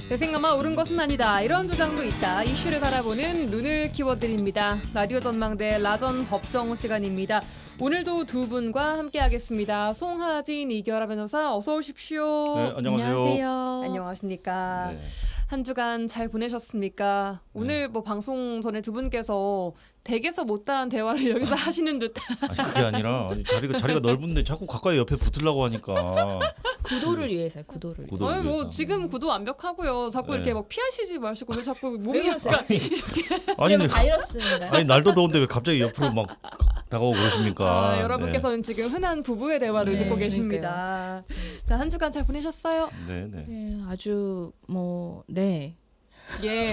내 생각만 옳은 것은 아니다. 이런 주장도 있다. 이슈를 바라보는 눈을 키워드립니다. 라디오 전망대 라전 법정 시간입니다. 오늘도 두 분과 함께하겠습니다. 송하진 이결아 변호사 어서 오십시오. 네, 안녕하세요. 안녕하십니까. 네. 한 주간 잘 보내셨습니까? 오늘 뭐 방송 전에 두 분께서 댁에서 못다한 대화를 여기서 하시는 듯한. 아니, 그게 아니라 자리가 넓은데 자꾸 가까이 옆에 붙으려고 하니까. 구도를 위해서요. 구도를 위해서. 구도를 아니 뭐 위해서. 지금 구도 완벽하고요. 자꾸 네. 이렇게 막 피하시지 마시고 왜 자꾸 몸이 왜 그러세요? 약간 아니, 제가 바이러스인가요? 아니 날도 더운데 왜 갑자기 옆으로 막 다가오고 그러십니까? 여러분께서는 지금 흔한 부부의 대화를 네, 듣고 계십니다. 자, 한 주간 잘 보내셨어요? 네, 네. 네, 아주 네. 예.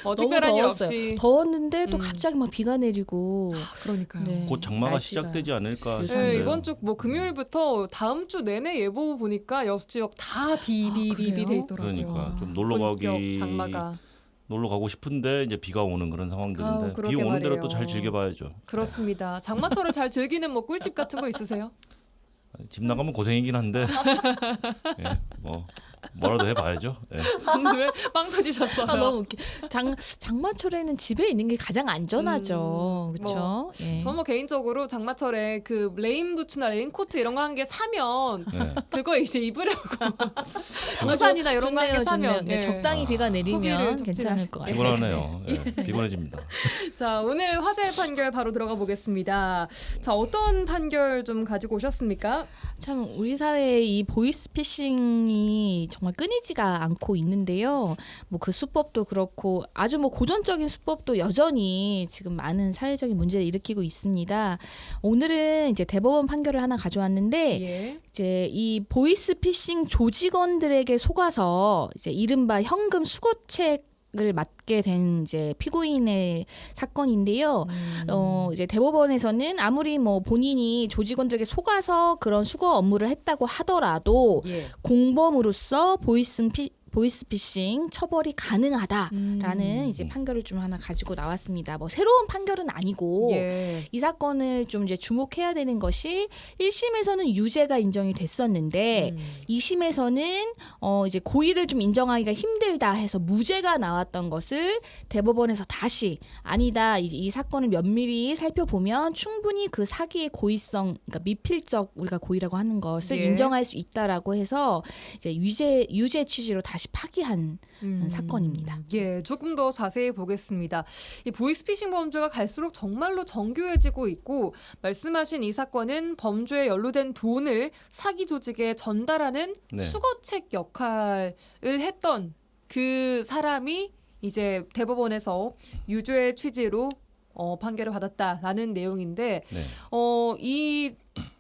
너무 특별한 일 더웠어요. 없이. 더웠는데 또 음. 갑자기 막 비가 내리고. 그러니까요. 네. 곧 장마가 날씨가 시작되지 않을까 네, 싶은데요. 네, 이번 주 뭐 금요일부터 다음 주 내내 예보 보니까 여수 지역 다 비비비비 그래요? 돼 있더라고요. 그러니까 좀 놀러 본격 가기 장마가. 놀러 가고 싶은데 이제 비가 오는 그런 상황들인데 아우, 그러게 비 오는 대로 말이에요. 또 잘 즐겨봐야죠. 그렇습니다. 장마철을 잘 즐기는 뭐 꿀팁 같은 거 있으세요? 집 나가면 고생이긴 한데 예, 뭐라도 해봐야죠. 예. 왜 빵 터지셨어요? 너무 웃기. 장마철에는 집에 있는 게 가장 안전하죠. 그렇죠? 뭐, 저는 뭐 개인적으로 장마철에 그 레인부츠나 레인코트 이런 거 한 개 사면 네. 그거 이제 입으려고 우산이나 이런 거 한 개 사면 네, 예. 적당히 비가 소비를 내리면 좀 괜찮을 것 같아요. 피곤하네요. 예, 피곤해집니다. 자, 오늘 화제의 판결 바로 들어가 보겠습니다. 자, 어떤 판결 좀 가지고 오셨습니까? 참 우리 사회의 이 보이스피싱이 정말 끊이지가 않고 있는데요. 뭐 그 수법도 그렇고 아주 뭐 고전적인 수법도 여전히 지금 많은 사회적인 문제를 일으키고 있습니다. 오늘은 이제 대법원 판결을 하나 가져왔는데 예. 이제 이 보이스피싱 조직원들에게 속아서 이제 이른바 현금 수거책을 맡게 된 이제 피고인의 사건인데요. 이제 대법원에서는 아무리 뭐 본인이 조직원들에게 속아서 그런 수거 업무를 했다고 하더라도 예. 공범으로서 보이스피싱 처벌이 가능하다라는 이제 판결을 좀 하나 가지고 나왔습니다. 뭐 새로운 판결은 아니고 예. 이 사건을 좀 이제 주목해야 되는 것이 1심에서는 유죄가 인정이 됐었는데 2심에서는 이제 고의를 좀 인정하기가 힘들다 해서 무죄가 나왔던 것을 대법원에서 다시 아니다. 이 사건을 면밀히 살펴보면 충분히 그 사기의 고의성, 그러니까 미필적 우리가 고의라고 하는 것을 예. 인정할 수 있다라고 해서 이제 유죄 취지로 다시 파기한 사건입니다. 예, 조금 더 자세히 보겠습니다. 이 보이스피싱 범죄가 갈수록 정말로 정교해지고 있고 말씀하신 이 사건은 범죄에 연루된 돈을 사기 조직에 전달하는 네. 수거책 역할을 했던 그 사람이 이제 대법원에서 유죄 취지로 판결을 받았다라는 내용인데 네. 이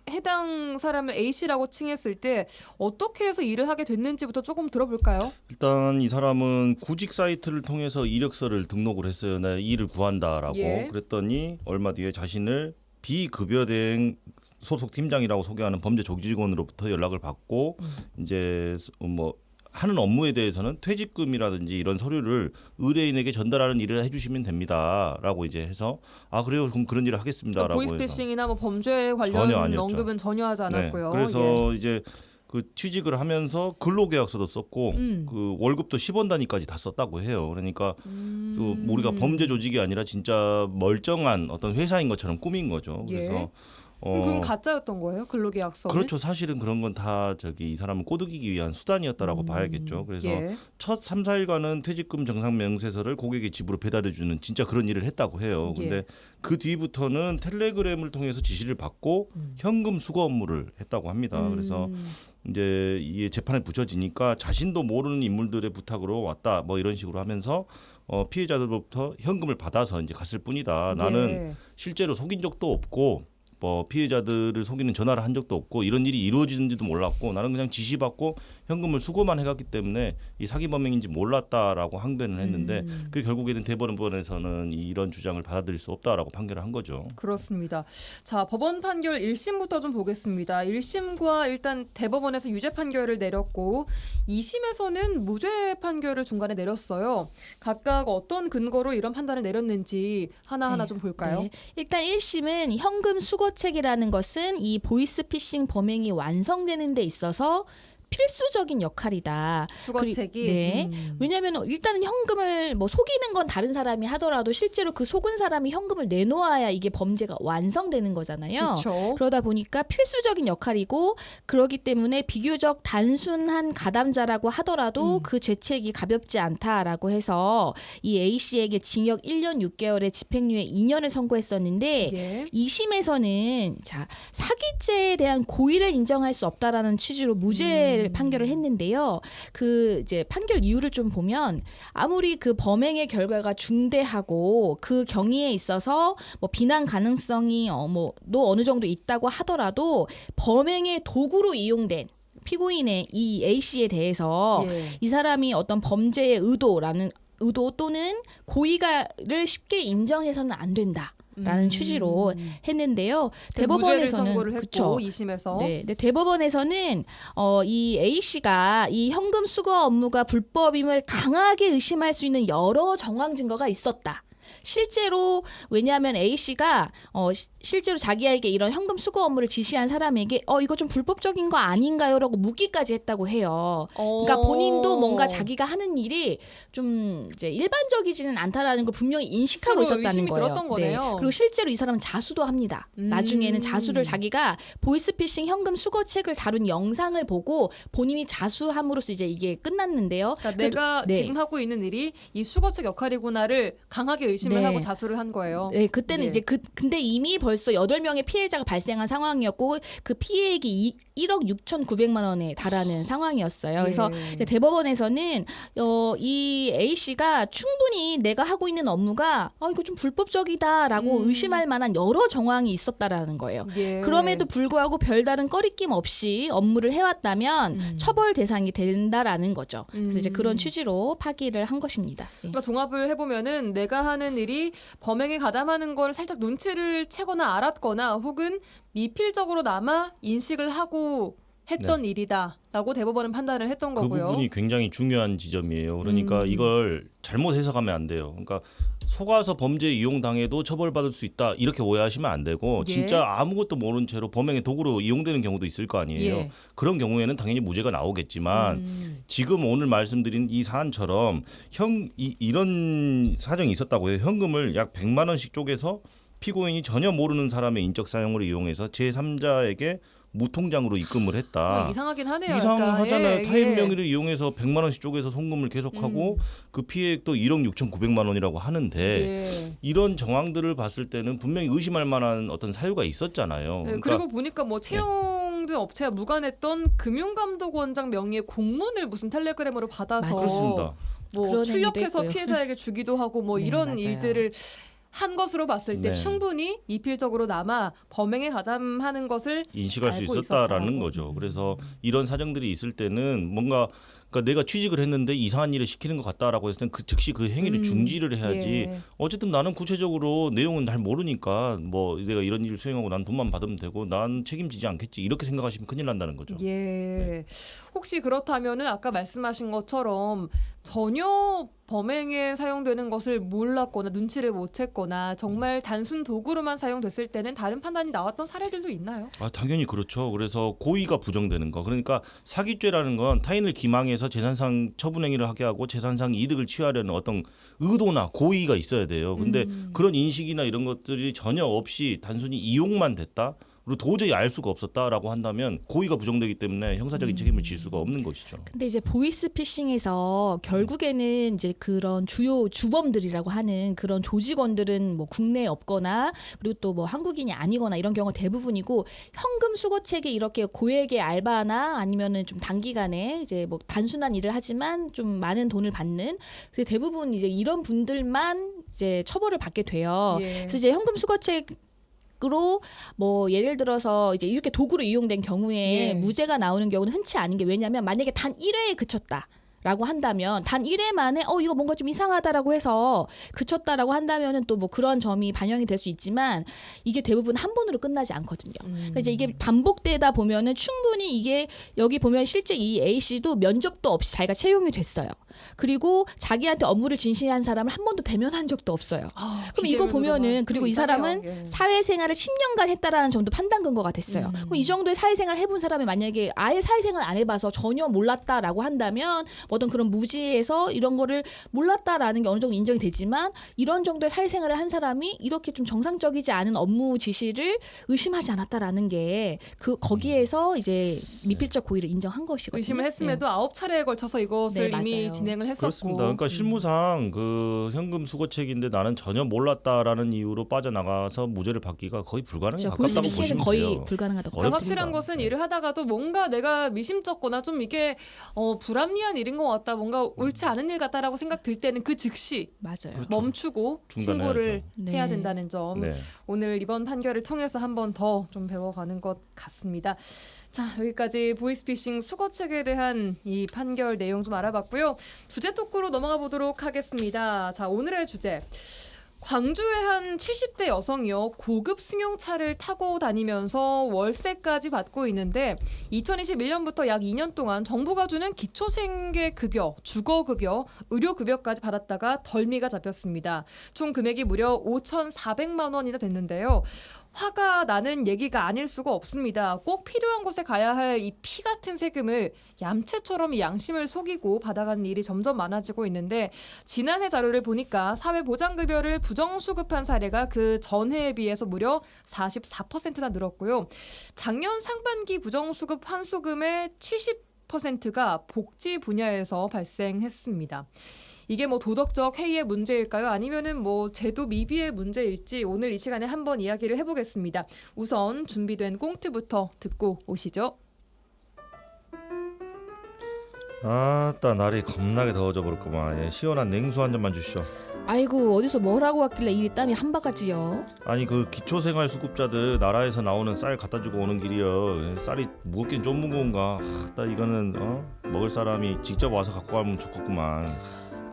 해당 사람을 A씨라고 칭했을 때 어떻게 해서 일을 하게 됐는지부터 조금 들어볼까요? 일단 이 사람은 구직 사이트를 통해서 이력서를 등록을 했어요. 나 일을 구한다라고. 예. 그랬더니 얼마 뒤에 자신을 비급여 대행 소속 팀장이라고 소개하는 범죄 조직원으로부터 연락을 받고 이제 뭐 하는 업무에 대해서는 퇴직금이라든지 이런 서류를 의뢰인에게 전달하는 일을 해주시면 됩니다라고 이제 해서 아 그래요 그럼 그런 일을 하겠습니다라고 해서 보이스피싱이나 뭐 범죄 전혀 관련 아니었죠. 언급은 전혀 하지 않았고요. 네, 그래서 이제 그 취직을 하면서 근로계약서도 썼고 그 월급도 10원 단위까지 다 썼다고 해요. 그러니까 그 우리가 범죄 조직이 아니라 진짜 멀쩡한 어떤 회사인 것처럼 꾸민 거죠. 예. 그래서 그건 가짜였던 거예요? 근로계약서는? 그렇죠. 사실은 그런 건 다 이 사람을 꼬드기기 위한 수단이었다라고 봐야겠죠. 그래서 예. 첫 3, 4일간은 퇴직금 정상 명세서를 고객의 집으로 배달해주는 진짜 그런 일을 했다고 해요. 근데 예. 그 뒤부터는 텔레그램을 통해서 지시를 받고 현금 수거 업무를 했다고 합니다. 그래서 이제 이게 재판에 붙여지니까 자신도 모르는 인물들의 부탁으로 왔다 뭐 이런 식으로 하면서 피해자들로부터 현금을 받아서 이제 갔을 뿐이다. 나는 예. 실제로 속인 적도 없고 뭐 피해자들을 속이는 전화를 한 적도 없고 이런 일이 이루어지는지도 몰랐고 나는 그냥 지시받고 현금을 수거만 해갔기 때문에 이 사기 범행인지 몰랐다라고 항변을 했는데 그 결국에는 대법원에서는 이런 주장을 받아들일 수 없다라고 판결을 한 거죠. 그렇습니다. 자, 법원 판결 1심부터 좀 보겠습니다. 1심과 일단 대법원에서 유죄 판결을 내렸고 2심에서는 무죄 판결을 중간에 내렸어요. 각각 어떤 근거로 이런 판단을 내렸는지 하나하나 네, 좀 볼까요? 네. 일단 1심은 현금 수거책이라는 것은 이 보이스피싱 범행이 완성되는 데 있어서 필수적인 역할이다. 수거책이. 네. 왜냐하면 일단은 현금을 뭐 속이는 건 다른 사람이 하더라도 실제로 그 속은 사람이 현금을 내놓아야 이게 범죄가 완성되는 거잖아요. 그렇죠. 그러다 보니까 필수적인 역할이고 그러기 때문에 비교적 단순한 가담자라고 하더라도 그 죄책이 가볍지 않다라고 해서 이 A 씨에게 징역 1년 6개월에 집행유예 2년을 선고했었는데 예. 2심에서는 자 사기죄에 대한 고의를 인정할 수 없다라는 취지로 무죄를 판결을 했는데요. 그 이제 판결 이유를 좀 보면 아무리 그 범행의 결과가 중대하고 그 경위에 있어서 뭐 비난 가능성이 뭐도 어느 정도 있다고 하더라도 범행의 도구로 이용된 피고인의 이 A 씨에 대해서 예. 이 사람이 어떤 범죄의 의도 또는 고의가를 쉽게 인정해서는 안 된다. 라는 취지로 했는데요. 대법원에서는 선고를 했고 그쵸. 2심에서 네, 근데 대법원에서는 이 A 씨가 이 현금 수거 업무가 불법임을 강하게 의심할 수 있는 여러 정황 증거가 있었다. 실제로 왜냐하면 A 씨가 실제로 자기에게 이런 현금 수거 업무를 지시한 사람에게 이거 좀 불법적인 거 아닌가요라고 묻기까지 했다고 해요. 그러니까 본인도 뭔가 자기가 하는 일이 좀 이제 일반적이지는 않다라는 걸 분명히 인식하고 스스로 있었다는 의심이 거예요. 들었던 거네요. 네. 그리고 실제로 이 사람은 자수도 합니다. 나중에는 자수를 자기가 보이스피싱 현금 수거책을 다룬 영상을 보고 본인이 자수함으로써 이제 이게 끝났는데요. 그러니까 내가 네. 지금 하고 있는 일이 이 수거책 역할이구나를 강하게 의심을 네. 하고 자수를 한 거예요. 네, 그때는 예. 이제 근데 이미 벌써 8명의 피해자가 발생한 상황이었고 그 피해액이 1억 6,900만 원에 달하는 상황이었어요. 그래서 예. 이제 대법원에서는 이 A 씨가 충분히 내가 하고 있는 업무가 이거 좀 불법적이다라고 의심할 만한 여러 정황이 있었다라는 거예요. 예. 그럼에도 불구하고 별다른 꺼리낌 없이 업무를 해왔다면 처벌 대상이 된다라는 거죠. 그래서 이제 그런 취지로 파기를 한 것입니다. 예. 그러니까 종합을 해보면은 내가 하는 일이 범행에 가담하는 걸 살짝 눈치를 채거나 알았거나 혹은 미필적으로나마 인식을 하고 했던 일이다라고 대법원은 판단을 했던 그 거고요. 부분이 굉장히 중요한 지점이에요. 그러니까 이걸 잘못 해석하면 안 돼요. 그러니까 속아서 범죄에 이용당해도 처벌받을 수 있다 이렇게 오해하시면 안 되고 예. 진짜 아무것도 모른 채로 범행의 도구로 이용되는 경우도 있을 거 아니에요. 예. 그런 경우에는 당연히 무죄가 나오겠지만 지금 오늘 말씀드린 이 사안처럼 이런 사정이 있었다고 해요. 현금을 약 100만 원씩 쪼개서 피고인이 전혀 모르는 사람의 인적 사용을 이용해서 제3자에게 무통장으로 입금을 했다. 이상하긴 하네요. 이상하잖아요. 그러니까. 타인 명의를 이용해서 100만 원씩 쪼개서 송금을 계속하고 그 피해액도 1억 6,900만 원이라고 하는데 예. 이런 정황들을 봤을 때는 분명히 의심할 만한 어떤 사유가 있었잖아요. 네, 그러니까 그리고 보니까 뭐 채용된 업체와 무관했던 금융감독원장 명의의 공문을 무슨 텔레그램으로 받아서 그렇습니다. 뭐 그런 출력해서 행위도 있고요. 피해자에게 주기도 하고 뭐 네, 이런 맞아요. 일들을 한 것으로 봤을 때 네. 충분히 미필적으로나마 범행에 가담하는 것을 인식할 수 알고 있었다라는 있었다라고. 거죠. 그래서 이런 사정들이 있을 때는 뭔가 그러니까 내가 취직을 했는데 이상한 일을 시키는 것 같다라고 했을 때는 즉시 그 행위를 중지를 해야지. 예. 어쨌든 나는 구체적으로 내용은 잘 모르니까 뭐 내가 이런 일을 수행하고 난 돈만 받으면 되고 난 책임지지 않겠지 이렇게 생각하시면 큰일 난다는 거죠. 예. 혹시 그렇다면은 아까 말씀하신 것처럼 전혀 범행에 사용되는 것을 몰랐거나 눈치를 못 챘거나 정말 단순 도구로만 사용됐을 때는 다른 판단이 나왔던 사례들도 있나요? 당연히 그렇죠. 그래서 고의가 부정되는 거. 그러니까 사기죄라는 건 타인을 기망해서 재산상 처분행위를 하게 하고 재산상 이득을 취하려는 어떤 의도나 고의가 있어야 돼요. 근데 그런 인식이나 이런 것들이 전혀 없이 단순히 이용만 됐다. 그리고 도저히 알 수가 없었다라고 한다면 고의가 부정되기 때문에 형사적인 책임을 질 수가 없는 것이죠. 근데 이제 보이스피싱에서 결국에는 이제 그런 주요 주범들이라고 하는 그런 조직원들은 뭐 국내에 없거나 그리고 또 뭐 한국인이 아니거나 이런 경우가 대부분이고 현금 수거책에 이렇게 고액의 알바나 아니면은 좀 단기간에 이제 뭐 단순한 일을 하지만 좀 많은 돈을 받는 그래서 대부분 이제 이런 분들만 이제 처벌을 받게 돼요. 예. 그래서 이제 현금 수거책 밖으로 뭐 예를 들어서 이제 이렇게 도구로 이용된 경우에 예. 무죄가 나오는 경우는 흔치 않은 게 왜냐하면 만약에 단 1회에 그쳤다. 라고 한다면 단 1회 만에 이거 뭔가 좀 이상하다라고 해서 그쳤다라고 한다면은 또 뭐 그런 점이 반영이 될 수 있지만 이게 대부분 한 번으로 끝나지 않거든요. 그러니까 이제 이게 반복되다 보면은 충분히 이게 여기 보면 실제 이 A 씨도 면접도 없이 자기가 채용이 됐어요. 그리고 자기한테 업무를 진시한 사람을 한 번도 대면한 적도 없어요. 그럼 이거 보면은 그리고 이 사람은 사회생활을 10년간 했다라는 점도 판단 근거가 됐어요. 그럼 이 정도의 사회생활 해본 사람이 만약에 아예 사회생활 안 해봐서 전혀 몰랐다라고 한다면 어떤 그런 무지에서 이런 거를 몰랐다라는 게 어느 정도 인정이 되지만 이런 정도의 사회생활을 한 사람이 이렇게 좀 정상적이지 않은 업무 지시를 의심하지 않았다라는 게 거기에서 이제 미필적 고의를 인정한 것이거든요. 의심을 했음에도 9차례에 걸쳐서 이것을 네, 이미 맞아요. 진행을 했었고. 그렇습니다. 그러니까 실무상 그 현금 수거책인데 나는 전혀 몰랐다라는 이유로 빠져나가서 무죄를 받기가 거의 불가능에 그렇죠. 가깝다고 보이스피싱은 보시면 거의 돼요. 불가능하다고 그러니까 어렵습니다. 확실한 것은 네. 일을 하다가도 뭔가 내가 미심쩍거나 좀 이게 불합리한 일인 것 같다, 뭔가 옳지 않은 일 같다라고 생각 들 때는 그 즉시 맞아요. 그렇죠. 멈추고 중단해야죠. 신고를 네. 해야 된다는 점. 네. 오늘 이번 판결을 통해서 한 번 더 좀 배워가는 것 같습니다. 자, 여기까지 보이스피싱 수거책에 대한 이 판결 내용 좀 알아봤고요. 주제 토크로 넘어가 보도록 하겠습니다. 자, 오늘의 주제. 광주의 한 70대 여성이요, 고급 승용차를 타고 다니면서 월세까지 받고 있는데 2021년부터 약 2년 동안 정부가 주는 기초생계급여, 주거급여, 의료급여까지 받았다가 덜미가 잡혔습니다. 총 금액이 무려 5,400만 원이나 됐는데요. 화가 나는 얘기가 아닐 수가 없습니다. 꼭 필요한 곳에 가야 할 이 피 같은 세금을 얌체처럼 양심을 속이고 받아가는 일이 점점 많아지고 있는데, 지난해 자료를 보니까 사회보장급여를 부정수급한 사례가 그 전해에 비해서 무려 44%나 늘었고요. 작년 상반기 부정수급 환수금의 70%가 복지 분야에서 발생했습니다. 이게 뭐 도덕적 해이의 문제일까요? 아니면은 뭐 제도 미비의 문제일지 오늘 이 시간에 한번 이야기를 해보겠습니다. 우선 준비된 꽁트부터 듣고 오시죠. 아따 날이 겁나게 더워져 버렸구만. 예, 시원한 냉수 한 잔만 주시죠. 아이고 어디서 뭘 하고 왔길래 이리 땀이 한 바가지요. 아니 그 기초생활수급자들 나라에서 나오는 쌀 갖다 주고 오는 길이요. 예, 쌀이 무겁긴 좀 무거운가. 아따 이거는 먹을 사람이 직접 와서 갖고 가면 좋겠구만.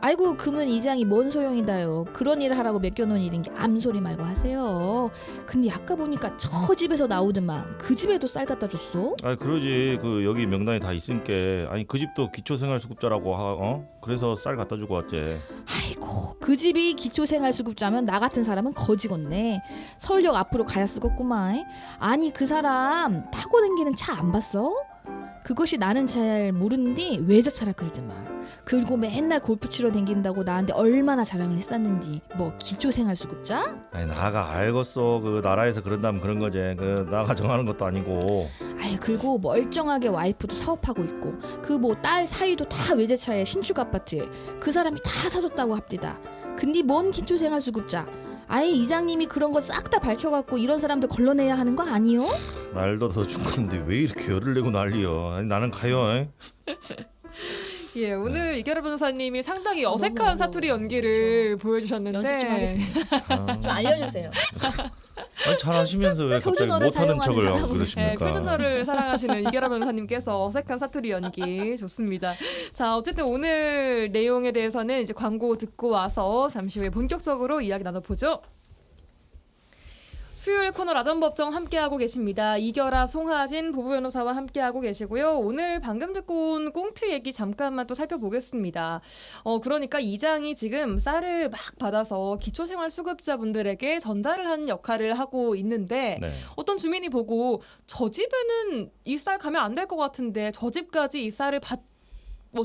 아이고 금은 이장이 뭔 소용이다요. 그런 일을 하라고 맡겨놓은 일인 게 암소리 말고 하세요. 근데 아까 보니까 저 집에서 나오더만 그 집에도 쌀 갖다 줬어? 아니 그러지. 그 여기 명단이 다 있으니까. 아니 그 집도 기초생활수급자라고 그래서 쌀 갖다 주고 왔지. 아이고 그 집이 기초생활수급자면 나 같은 사람은 거지겠네. 서울역 앞으로 가야 쓰겠구만. 아니 그 사람 타고 다니는 차 안 봤어? 그것이 나는 잘 모르는데 외제차라 그러지만. 그리고 맨날 골프 치러 다닌다고 나한테 얼마나 자랑을 했었는지. 뭐 기초생활수급자? 아니 나가 알겠어. 그 나라에서 그런다면 그런 거지. 그 나가 정하는 것도 아니고. 아이 그리고 멀쩡하게 와이프도 사업하고 있고 그 뭐 딸 사위도 다 외제차에 신축 아파트에 그 사람이 다 사줬다고 합디다. 근데 뭔 기초생활수급자? 아예 이장님이 그런 거 싹 다 밝혀갖고 이런 사람들 걸러내야 하는 거 아니요? 날도 더 준 건데 왜 이렇게 열을 내고 난리여. 아니 나는 가요. 에? 예, 오늘 이결아 변호사님이 상당히 어머, 어색한 어머, 사투리 어머. 연기를 보여주셨는데 연습 좀 하겠습니다. 아, 좀 알려주세요. 아니, 잘하시면서 왜 갑자기 표준어를 못하는 사용하는 척을 하고 사람은 네, 그러십니까? 표준어를 사랑하시는 이결아 변호사님께서 어색한 사투리 연기 좋습니다. 자, 어쨌든 오늘 내용에 대해서는 이제 광고 듣고 와서 잠시 후에 본격적으로 이야기 나눠보죠. 수요일 코너 라전법정 함께하고 계십니다. 이결아, 송하진 부부 변호사와 함께하고 계시고요. 오늘 방금 듣고 온 꽁트 얘기 잠깐만 또 살펴보겠습니다. 그러니까 이장이 지금 쌀을 막 받아서 기초생활수급자분들에게 전달을 하는 역할을 하고 있는데 네. 어떤 주민이 보고 저 집에는 이 쌀 가면 안 될 것 같은데 저 집까지 이 쌀을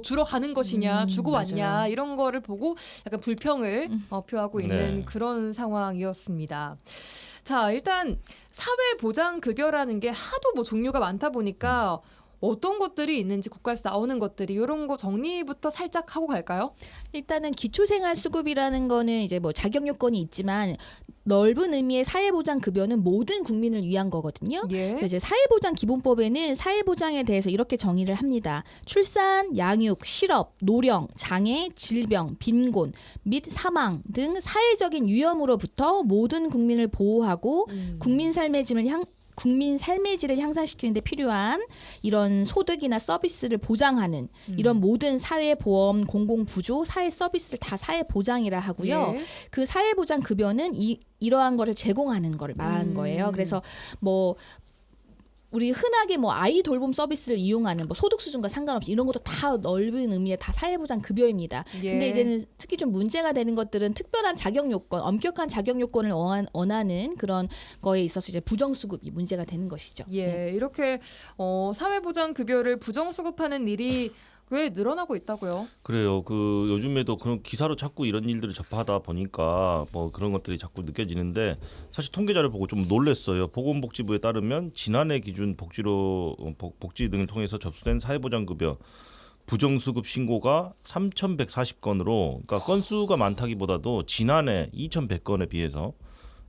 주러 가는 것이냐, 주고 왔냐 맞아요. 이런 거를 보고 약간 불평을 표하고 있는 네. 그런 상황이었습니다. 자, 일단 사회보장급여라는 게 하도 뭐 종류가 많다 보니까 어떤 것들이 있는지 국가에서 나오는 것들이 이런 거 정리부터 살짝 하고 갈까요? 일단은 기초생활수급이라는 거는 이제 뭐 자격 요건이 있지만 넓은 의미의 사회보장급여는 모든 국민을 위한 거거든요. 예. 그래서 이제 사회보장기본법에는 사회보장에 대해서 이렇게 정의를 합니다. 출산, 양육, 실업, 노령, 장애, 질병, 빈곤 및 사망 등 사회적인 위험으로부터 모든 국민을 보호하고 국민 삶의 질을 향상시키는 데 필요한 이런 소득이나 서비스를 보장하는 이런 모든 사회보험, 공공부조, 사회 서비스를 다 사회보장이라 하고요. 예. 그 사회보장급여는 이러한 거를 제공하는 거를 말하는 거예요. 그래서 뭐 우리 흔하게 뭐 아이 돌봄 서비스를 이용하는 뭐 소득 수준과 상관없이 이런 것도 다 넓은 의미의 다 사회보장 급여입니다. 예. 근데 이제는 특히 좀 문제가 되는 것들은 특별한 자격 요건, 엄격한 자격 요건을 원하는 그런 거에 있어서 이제 부정수급이 문제가 되는 것이죠. 예, 네. 이렇게 사회보장 급여를 부정수급하는 일이 꽤 늘어나고 있다고요. 그래요. 그 요즘에도 그런 기사로 자꾸 이런 일들을 접하다 보니까 뭐 그런 것들이 자꾸 느껴지는데 사실 통계자를 보고 좀 놀랐어요. 보건복지부에 따르면 지난해 기준 복지 등을 통해서 접수된 사회보장급여 부정수급 신고가 3,140건으로 그러니까 건수가 많다기보다도 지난해 2,100건에 비해서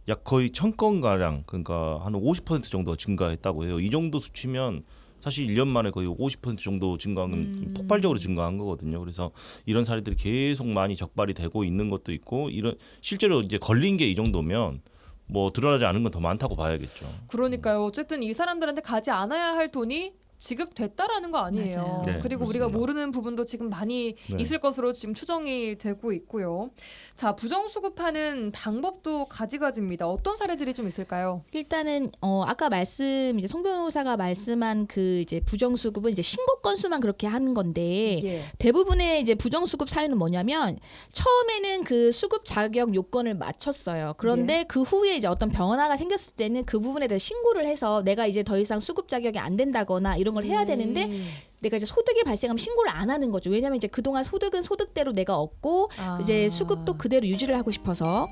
약 거의 1,000건 가량 그러니까 한 50% 정도 증가했다고 해요. 이 정도 수치면 사실 1년 만에 거의 50% 정도 증가한 폭발적으로 증가한 거거든요. 그래서 이런 사례들이 계속 많이 적발이 되고 있는 것도 있고 이런 실제로 이제 걸린 게 이 정도면 뭐 드러나지 않은 건 더 많다고 봐야겠죠. 그러니까요. 어쨌든 이 사람들한테 가지 않아야 할 돈이 지급됐다라는 거 아니에요. 맞아요. 네, 그리고 그렇습니다. 우리가 모르는 부분도 지금 많이 네. 있을 것으로 지금 추정이 되고 있고요. 자, 부정수급하는 방법도 가지가지입니다. 어떤 사례들이 좀 있을까요? 일단은 아까 이제 송 변호사가 말씀한 그 이제 부정수급은 이제 신고 건수만 그렇게 하는 건데 예. 대부분의 이제 부정수급 사유는 뭐냐면 처음에는 그 수급 자격 요건을 맞췄어요. 그런데 그 후에 이제 어떤 변화가 생겼을 때는 그 부분에 대해 신고를 해서 내가 이제 더 이상 수급 자격이 안 된다거나 이런 걸 해야 되는데 내가 이제 소득이 발생하면 신고를 안 하는 거죠. 왜냐하면 이제 그동안 소득은 소득대로 내가 얻고 이제 수급도 그대로 유지를 하고 싶어서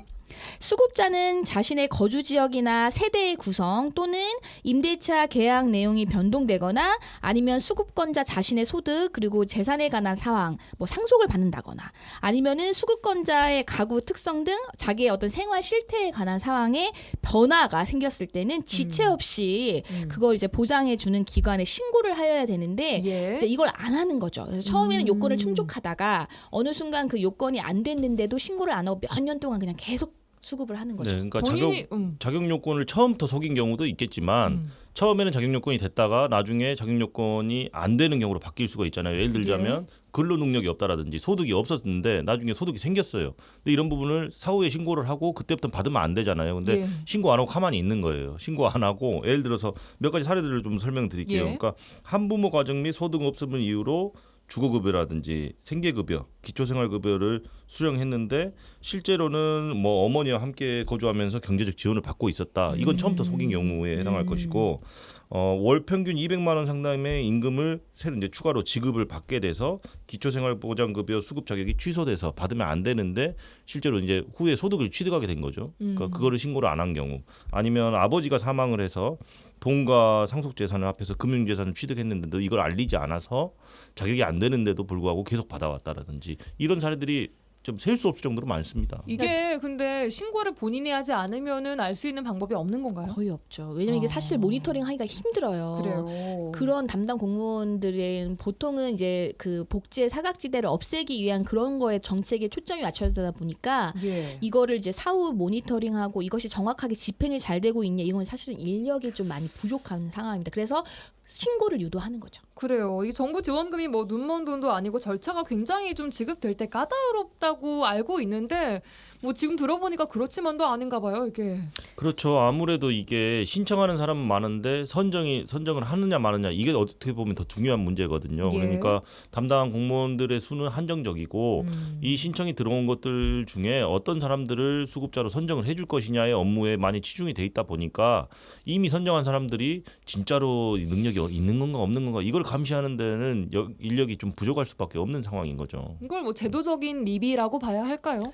수급자는 자신의 거주 지역이나 세대의 구성 또는 임대차 계약 내용이 변동되거나 아니면 수급권자 자신의 소득 그리고 재산에 관한 사항 뭐 상속을 받는다거나 아니면은 수급권자의 가구 특성 등 자기의 어떤 생활 실태에 관한 상황에 변화가 생겼을 때는 지체 없이 그걸 이제 보장해 주는 기관에 신고를 하여야 되는데 예. 이제 이걸 안 하는 거죠. 그래서 처음에는 요건을 충족하다가 어느 순간 그 요건이 안 됐는데도 신고를 안 하고 몇 년 동안 그냥 계속 수급을 하는 거죠. 네, 그러니까 본인이 자격 요건을 처음부터 속인 경우도 있겠지만 처음에는 자격 요건이 됐다가 나중에 자격 요건이 안 되는 경우로 바뀔 수가 있잖아요. 예를 들자면 근로 능력이 없다라든지 소득이 없었는데 나중에 소득이 생겼어요. 근데 이런 부분을 사후에 신고를 하고 그때부터 받으면 안 되잖아요. 근데 예. 신고 안 하고 가만히 있는 거예요. 신고 안 하고 예를 들어서 몇 가지 사례들을 좀 설명드릴게요. 예. 그러니까 한부모 가정 및 소득 없음을 이유로 주거급여라든지 생계급여, 기초생활급여를 수령했는데 실제로는 뭐 어머니와 함께 거주하면서 경제적 지원을 받고 있었다. 이건 처음부터 속인 경우에 해당할 것이고 월 평균 200만 원 상당의 임금을 새로 이제 추가로 지급을 받게 돼서 기초생활보장급여 수급 자격이 취소돼서 받으면 안 되는데 실제로 이제 후에 소득을 취득하게 된 거죠. 그러니까 그거를 신고를 안 한 경우 아니면 아버지가 사망을 해서 돈과 상속재산을 합해서 금융재산을 취득했는데도 이걸 알리지 않아서 자격이 안 되는데도 불구하고 계속 받아왔다라든지 이런 사례들이 좀 셀 수 없을 정도로 많습니다. 이게 근데 신고를 본인이 하지 않으면은 알 수 있는 방법이 없는 건가요? 거의 없죠. 왜냐면 이게 사실 모니터링 하기가 힘들어요. 그래요. 그런 담당 공무원들은 보통은 이제 그 복지의 사각지대를 없애기 위한 그런 거에 정책에 초점이 맞춰지다 보니까 예. 이거를 이제 사후 모니터링하고 이것이 정확하게 집행이 잘 되고 있냐 이건 사실은 인력이 좀 많이 부족한 상황입니다. 그래서 신고를 유도하는 거죠. 그래요. 이 정부 지원금이 뭐 눈먼 돈도 아니고 절차가 굉장히 좀 지급될 때 까다롭다고 알고 있는데 뭐 지금 들어보니까 그렇지만도 아닌가 봐요. 이게. 그렇죠. 아무래도 이게 신청하는 사람은 많은데 선정을 하느냐 마느냐 이게 어떻게 보면 더 중요한 문제거든요. 예. 그러니까 담당한 공무원들의 수는 한정적이고 이 신청이 들어온 것들 중에 어떤 사람들을 수급자로 선정을 해줄 것이냐의 업무에 많이 치중이 돼 있다 보니까 이미 선정한 사람들이 진짜로 능력이 있는 건가 없는 건가 이걸 감시하는 데는 인력이 좀 부족할 수밖에 없는 상황인 거죠. 이걸 뭐 제도적인 미비라고 봐야 할까요?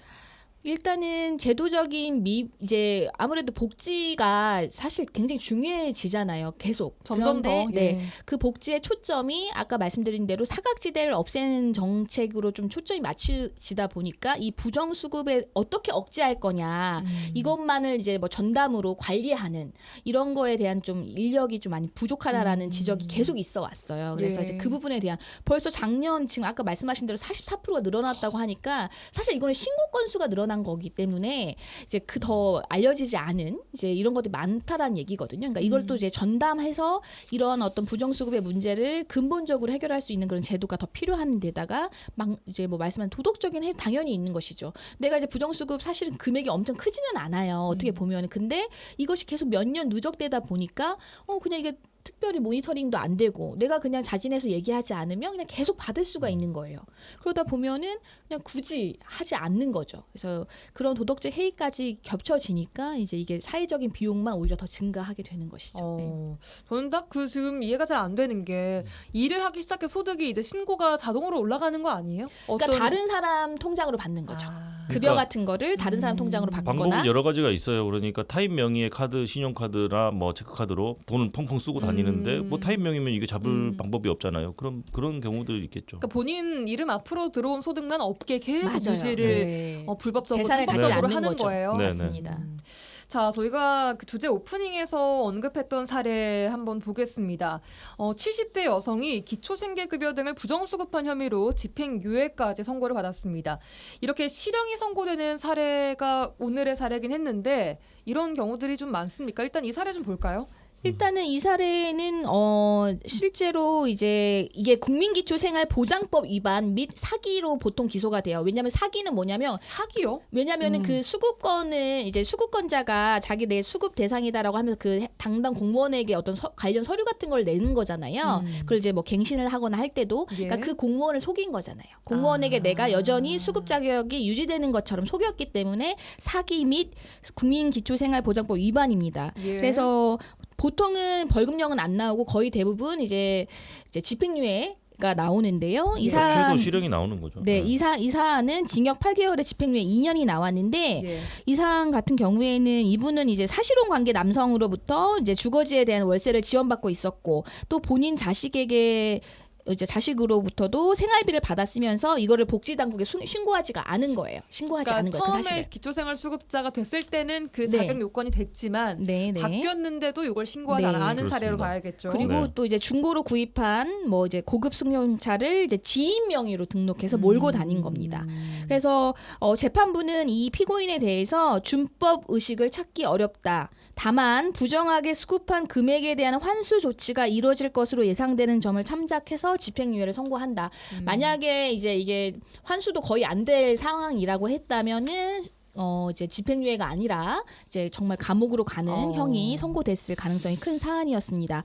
일단은 제도적인 이제 아무래도 복지가 사실 굉장히 중요해지잖아요. 계속. 점점 그런데 더. 네. 예. 그 복지의 초점이 아까 말씀드린 대로 사각지대를 없애는 정책으로 좀 초점이 맞추지다 보니까 이 부정수급에 어떻게 억제할 거냐 이것만을 이제 뭐 전담으로 관리하는 이런 거에 대한 좀 인력이 좀 많이 부족하다라는 지적이 계속 있어 왔어요. 그래서 예. 이제 그 부분에 대한 벌써 작년 지금 아까 말씀하신 대로 44%가 늘어났다고 하니까 사실 이거는 신고 건수가 늘어난 거기 때문에 이제 그 더 알려지지 않은 이제 이런 것들이 많다라는 얘기거든요. 그러니까 이걸 또 이제 전담해서 이런 어떤 부정수급의 문제를 근본적으로 해결할 수 있는 그런 제도가 더 필요한 데다가 막 이제 뭐 말씀한 도덕적인 해답 당연히 있는 것이죠. 내가 이제 부정수급 사실은 금액이 엄청 크지는 않아요. 어떻게 보면 근데 이것이 계속 몇 년 누적되다 보니까 그냥 이게 특별히 모니터링도 안 되고 내가 그냥 자진해서 얘기하지 않으면 그냥 계속 받을 수가 있는 거예요. 그러다 보면은 그냥 굳이 하지 않는 거죠. 그래서 그런 도덕적 해이까지 겹쳐지니까 이제 이게 사회적인 비용만 오히려 더 증가하게 되는 것이죠. 네. 저는 딱 그 지금 이해가 잘 안 되는 게 일을 하기 시작해 소득이 이제 신고가 자동으로 올라가는 거 아니에요? 그러니까 다른 사람 통장으로 받는 거죠. 급여 그러니까 같은 거를 다른 사람 통장으로 받거나 방법은 여러 가지가 있어요. 그러니까 타인 명의의 카드, 신용카드나 뭐 체크카드로 돈을 펑펑 쓰고 다니는데 뭐 타인 명의면 이게 잡을 방법이 없잖아요. 그럼 그런 경우들이 있겠죠. 그러니까 본인 이름 앞으로 들어온 소득만 없게 계속 맞아요. 유지를 네. 불법적으로 재산을 갖지 합법적으로 않는 하는 거죠. 거예요. 네. 맞습니다. 자, 저희가 그 주제 오프닝에서 언급했던 사례 한번 보겠습니다. 70대 여성이 기초생계급여 등을 부정수급한 혐의로 집행유예까지 선고를 받았습니다. 이렇게 실형이 선고되는 사례가 오늘의 사례긴 했는데 이런 경우들이 좀 많습니까? 일단 이 사례 좀 볼까요? 일단은 이 사례는 실제로 이제 이게 국민기초생활보장법 위반 및 사기로 보통 기소가 돼요. 왜냐하면 사기는 뭐냐면 사기요? 왜냐면은 그 수급권을 이제 수급권자가 자기 내 수급 대상이다라고 하면서 그 담당 공무원에게 어떤 관련 서류 같은 걸 내는 거잖아요. 그걸 이제 뭐 갱신을 하거나 할 때도 예. 그러니까 그 공무원을 속인 거잖아요. 공무원에게 내가 여전히 수급 자격이 유지되는 것처럼 속였기 때문에 사기 및 국민기초생활보장법 위반입니다. 예. 그래서 보통은 벌금형은 안 나오고 거의 대부분 이제 집행유예가 나오는데요. 이 사안 최소 실형이 나오는 거죠. 네, 이 사안은 징역 8개월에 집행유예 2년이 나왔는데 예. 이 사안 같은 경우에는 이분은 이제 사실혼 관계 남성으로부터 이제 주거지에 대한 월세를 지원받고 있었고 또 본인 자식에게 이제 자식으로부터도 생활비를 받았으면서 이거를 복지당국에 신고하지가 않은 거예요. 신고하지 그러니까 않은 거예요. 그 사실을. 처음에 기초생활수급자가 됐을 때는 그 네. 자격 요건이 됐지만 네, 네. 바뀌었는데도 이걸 신고하지 네. 않은 사례로 그렇습니다. 봐야겠죠. 그리고 네. 또 이제 중고로 구입한 뭐 이제 고급 승용차를 이제 지인 명의로 등록해서 몰고 다닌 겁니다. 그래서 재판부는 이 피고인에 대해서 준법 의식을 찾기 어렵다. 다만 부정하게 수급한 금액에 대한 환수 조치가 이루어질 것으로 예상되는 점을 참작해서 집행유예를 선고한다. 만약에 이제 이게 환수도 거의 안 될 상황이라고 했다면은 이제 집행유예가 아니라 이제 정말 감옥으로 가는 형이 선고됐을 가능성이 큰 사안이었습니다.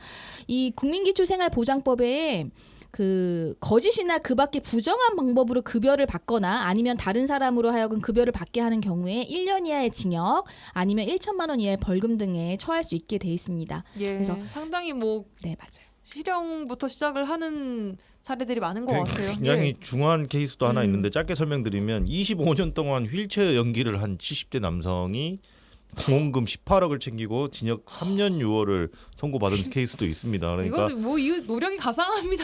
이 국민기초생활보장법에 그 거짓이나 그 밖에 부정한 방법으로 급여를 받거나 아니면 다른 사람으로 하여금 급여를 받게 하는 경우에 1년 이하의 징역 아니면 1천만 원 이하의 벌금 등에 처할 수 있게 돼 있습니다. 예, 그래서 상당히 뭐 네, 맞아요. 실형부터 시작을 하는 사례들이 많은 것 같아요. 굉장히 예. 중요한 케이스도 하나 있는데 짧게 설명드리면 25년 동안 휠체어 연기를 한 70대 남성이 보험금 18억을 챙기고 징역 3년 6월을 선고받은 케이스도 있습니다. 그러니까 이것도 뭐 이 노력이 가상합니다.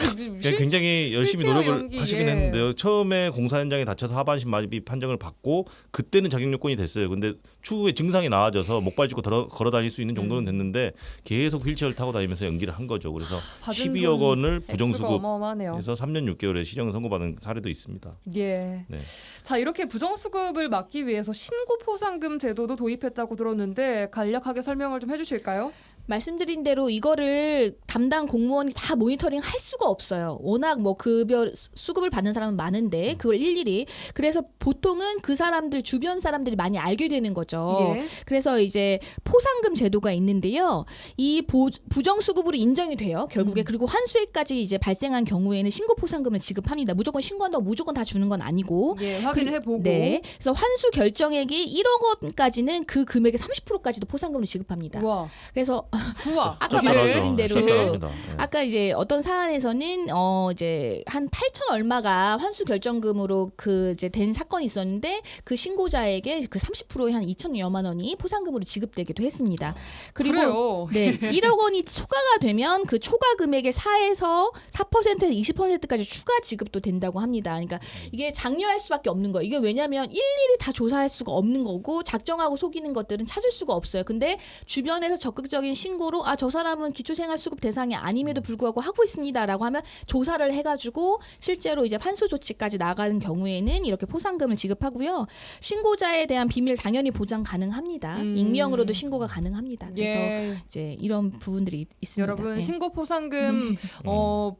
굉장히 열심히 휠체어 노력을 연기, 하시긴 예. 했는데요. 처음에 공사 현장에 다쳐서 하반신 마비 판정을 받고 그때는 자격 요건이 됐어요. 근데 추후에 증상이 나아져서 목발 짚고 걸어 다닐 수 있는 정도는 됐는데 계속 휠체어를 타고 다니면서 연기를 한 거죠. 그래서 받은 12억 원을 액수가 부정수급해서 어마어마하네요. 3년 6개월의 실형을 선고받은 사례도 있습니다. 예. 네. 자, 이렇게 부정수급을 막기 위해서 신고포상금 제도도 도입했다고 들었는데 간략하게 설명을 좀 해주실까요? 말씀드린 대로 이거를 담당 공무원이 다 모니터링 할 수가 없어요. 워낙 뭐 급여 수급을 받는 사람은 많은데 그걸 일일이 그래서 보통은 그 사람들 주변 사람들이 많이 알게 되는 거죠. 예. 그래서 이제 포상금 제도가 있는데요. 이 부정 수급으로 인정이 돼요. 결국에 그리고 환수액까지 이제 발생한 경우에는 신고 포상금을 지급합니다. 무조건 신고한다고 무조건 다 주는 건 아니고. 예, 확인을 해보고. 네. 그래서 환수 결정액이 1억 원까지는 그 금액의 30%까지도 포상금을 지급합니다. 우와. 그래서 부와 아까 길을. 말씀드린 대로 실감합니다. 예. 아까 이제 어떤 사안에서는 이제 한 8천 얼마가 환수 결정금으로 그 이제 된 사건이 있었는데 그 신고자에게 그 30%의 한 2천여만 원이 포상금으로 지급되기도 했습니다. 그리고 그래요. 네, 1억 원이 초과가 되면 그 초과 금액의 4에서 4%에서 20%까지 추가 지급도 된다고 합니다. 그러니까 이게 장려할 수밖에 없는 거예요. 이게 왜냐하면 일일이 다 조사할 수가 없는 거고 작정하고 속이는 것들은 찾을 수가 없어요. 근데 주변에서 적극적인 신고로 아, 저 사람은 기초생활수급 대상이 아님에도 불구하고 하고 있습니다라고 하면 조사를 해가지고 실제로 이제 환수 조치까지 나가는 경우에는 이렇게 포상금을 지급하고요. 신고자에 대한 비밀 당연히 보장 가능합니다. 익명으로도 신고가 가능합니다. 그래서 예. 이제 이런 부분들이 있습니다. 여러분 네. 신고 포상금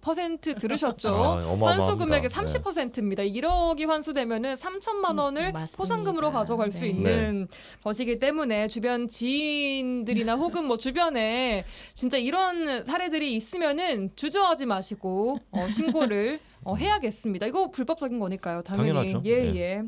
퍼센트 들으셨죠? 어마어마합니다. 환수 금액의 네. 30%입니다. 1억이 환수되면은 3천만 원을 맞습니다. 포상금으로 가져갈 수 네. 있는 것이기 때문에 주변 지인들이나 혹은 뭐 주변에 진짜 이런 사례들이 있으면은 주저하지 마시고 신고를 해야겠습니다. 이거 불법적인 거니까요. 당연히. 당연하죠. 예, 네. 예.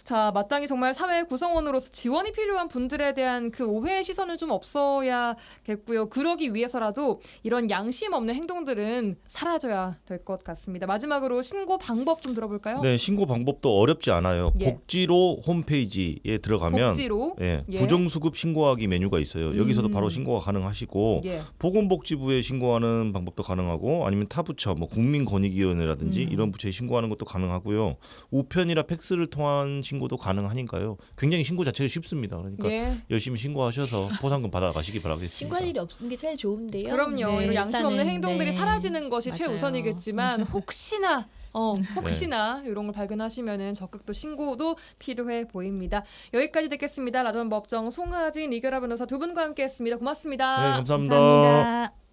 자, 마땅히 정말 사회 구성원으로서 지원이 필요한 분들에 대한 그 오해의 시선은 좀 없어야겠고요. 그러기 위해서라도 이런 양심 없는 행동들은 사라져야 될 것 같습니다. 마지막으로 신고 방법 좀 들어볼까요? 네, 신고 방법도 어렵지 않아요. 예. 복지로 홈페이지에 들어가면 복지로. 예, 예. 부정수급 신고하기 메뉴가 있어요. 여기서도 바로 신고가 가능하시고 예. 보건복지부에 신고하는 방법도 가능하고 아니면 타부처 뭐 국민권익위원회라든지 이런 부처에 신고하는 것도 가능하고요. 우편이나 팩스를 통한 신고도 가능하니까요. 굉장히 신고 자체가 쉽습니다. 그러니까 예. 열심히 신고하셔서 포상금 받아가시기 바라겠습니다. 신고할 일이 없는 게 제일 좋은데요. 그럼요. 네, 이런 양심 없는 일단은, 행동들이 네. 사라지는 것이 맞아요. 최우선이겠지만 혹시나 이런 걸 발견하시면은 적극 또 신고도 필요해 보입니다. 여기까지 듣겠습니다. 라전 법정 송하진 이결아 변호사 두 분과 함께했습니다. 고맙습니다. 네, 감사합니다. 감사합니다.